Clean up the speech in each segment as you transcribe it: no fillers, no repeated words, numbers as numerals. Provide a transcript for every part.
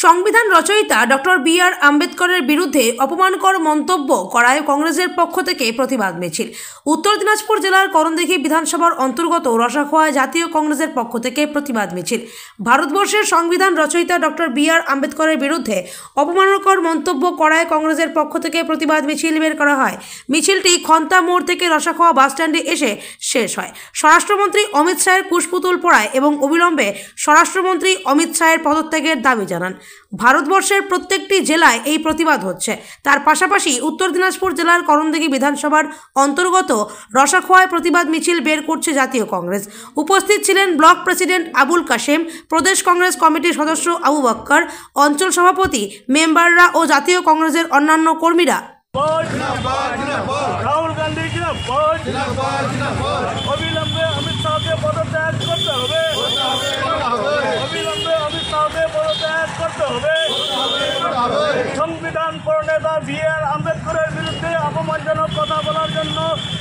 সংবিধান রচয়িতা doctor B.R.. আম্বেদকরের বিরুদ্ধে অপমানকর মন্তব্য করায় কংগ্রেসের পক্ষ থেকে প্রতিবাদ মিছিল। উত্তর দিনাজপুর জেলার করণদিঘি বিধানসভার অন্তর্গত রসাখোয়ায় জাতীয় কংগ্রেসের পক্ষ থেকে প্রতিবাদ মিছিল। ভারতবর্ষের সংবিধান রচয়িতা ডক্টর বি.আর. আম্বেদকরের বিরুদ্ধে অপমানকর মন্তব্য করায় কংগ্রেসের পক্ষ থেকে প্রতিবাদ মিছিল বের করা হয়। মিছিলটি খন্তা মোড় থেকে রসাখোয়া বাসস্ট্যান্ডে এসে শেষ হয়। স্বরাষ্ট্রমন্ত্রী অমিত শাহের কুশপুতুল পোড়ায় এবং অবিলম্বে স্বরাষ্ট্রমন্ত্রী অমিত শাহের পদত্যাগের দাবি জানান। ভারতবর্ষের প্রত্যেকটি জেলায় এই প্রতিবাদ হচ্ছে। তার পাশাপাশি উত্তর দিনাজপুর জেলার করণদিঘি বিধানসভার অন্তর্গত রসাখোয়ায় প্রতিবাদ মিছিল বের করছে জাতীয় কংগ্রেস। উপস্থিত ছিলেন ব্লক প্রেসিডেন্ট আবুল কাশেম, প্রদেশ কংগ্রেস কমিটির সদস্য আবু বক্কর, অঞ্চল সভাপতি, মেম্বাররা ও জাতীয় কংগ্রেসের অন্যান্য কর্মীরা। রাহুল গান্ধী অবিলম্বে অমিত শাহকে পদত্যাগ করতে হবে, অবিলম্বে অমিত শাহকে পদত্যাগ করতে হবে। সংবিধান প্রণেতা বি.আর. আম্বেদকরের বিরুদ্ধে অপমানজনক কথা বলার জন্য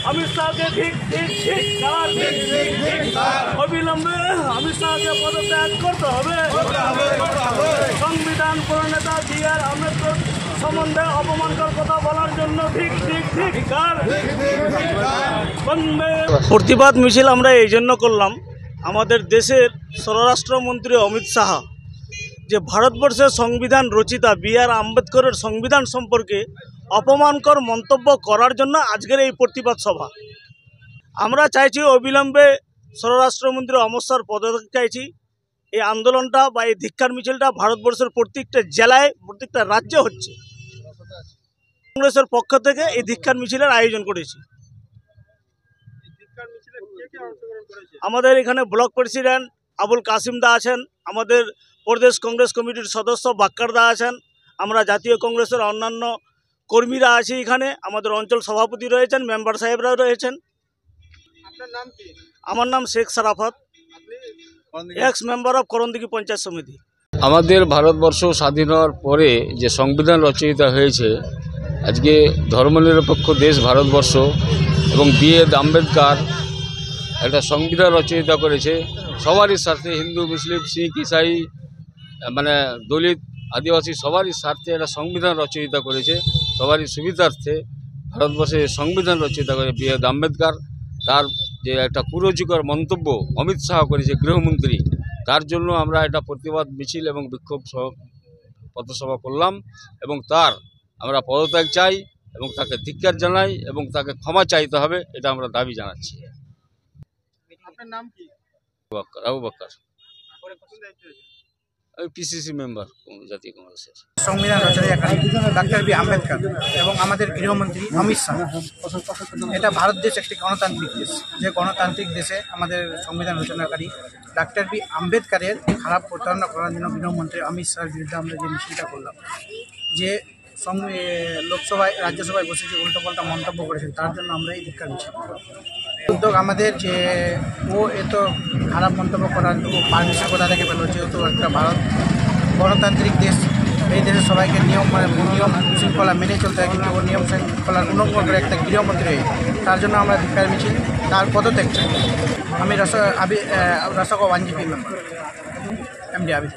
অমিত শাহকে অবিলম্বে অমিত শাহকে পদত্যাগ করতে হবে। সংবিধান প্রণেতা বি.আর. আম্বেদকর সম্বন্ধে অপমানকর কথা বলার জন্য প্রতিবাদ মিছিল আমরা এই জন্য করলাম, আমাদের দেশের স্বরাষ্ট্রমন্ত্রী অমিত শাহ যে ভারতবর্ষের সংবিধান রচিতা বি.আর. আম্বেদকরের সংবিধান সম্পর্কে অপমানকর মন্তব্য করার জন্য আজকের এই প্রতিবাদ সভা। আমরা চাইছি অবিলম্বে স্বরাষ্ট্রমন্ত্রী অমিত শাহর পদত্যাগ চাইছি। এই আন্দোলনটা বা এই ধিক্কার মিছিলটা ভারতবর্ষের প্রত্যেকটা জেলায়, প্রত্যেকটা রাজ্যে হচ্ছে। কংগ্রেসের পক্ষ থেকে এই ধিক্কার মিছিলের আয়োজন করেছি। আমাদের এখানে ব্লক প্রেসিডেন্ট আবুল কাসিম দা আছেন, আমাদের প্রদেশ কংগ্রেস কমিটির সদস্য বাক্কার দা আছেন, আমরা জাতীয় কংগ্রেসের অন্যান্য কর্মীরা আছি এখানে, আমাদের অঞ্চল সভাপতি রয়েছেন, মেম্বার সাহেবরাও রয়েছেন। আপনার নাম কি? আমার নাম Sheikh Sarafat, ex member of Karandighi panchayat সমিতি। আমাদের ভারতবর্ষ স্বাধীন হওয়ার পরে যে সংবিধান রচয়িতা হয়েছে, আজকে ধর্মনিরপেক্ষ দেশ ভারতবর্ষ, এবং বি.আর. আম্বেদকর একটা সংবিধান রচয়িতা করেছে সবারই স্বার্থে, হিন্দু, মুসলিম, শিখ, ইসাই, মানে দলিত, আদিবাসী সবারই স্বার্থে একটা সংবিধান রচয়িতা করেছে, সবারই সুবিধার্থে ভারতবর্ষে সংবিধান রচয়িতা করে বি.আর. আম্বেদকর। তার যে একটা কুরুচিকর মন্তব্য অমিত শাহ করেছে গৃহমন্ত্রী, তার জন্য আমরা একটা প্রতিবাদ মিছিল এবং বিক্ষোভ পথসভা করলাম, এবং তার আমরা পদত্যাগ চাই এবং তাকে ধিক্কার জানাই এবং তাকে ক্ষমা চাইতে হবে, এটা আমরা দাবি জানাচ্ছি। আপনার নাম কি? আবু বক্কর, আমি পিসিসি মেম্বার জাতীয় কংগ্রেসের। সংবিধান রচয়িতা ডক্টর বি. আম্বেদকর এবং আমাদের গৃহমন্ত্রী অমিত শাহ, এটা ভারত দেশ একটি গণতান্ত্রিক দেশ। যে গণতান্ত্রিক দেশে আমাদের সংবিধান রচনাকারী ডক্টর বি. আম্বেদকরের খারাপ প্রতারণা করার জন্য গৃহমন্ত্রী অমিত শাহের বিরুদ্ধে আমরা যে মিছিলটা করলাম, যে লোকসভায় রাজ্যসভায় বসে যে উল্টোপাল্টা মন্তব্য করেছেন, তার জন্য আমরা এই ধিক্কার মিছিল উদ্যোগ আমাদের। যে ও এত খারাপ মন্তব্য করার পারমিশন কোথা থেকে পেল, যেহেতু একটা ভারত গণতান্ত্রিক দেশ, এই দেশে সবাইকে নিয়ম শৃঙ্খলা মেনে চলতে হয়, কিন্তু ও নিয়ম শৃঙ্খলার উল্লঙ্ঘন করে একটা গৃহমন্ত্রী হয়ে, তার জন্য আমরা ধিক্কার মিছিল, তার পদত্যাগ চাই। আমি Rasakhowa 1 GP member, MD Abid.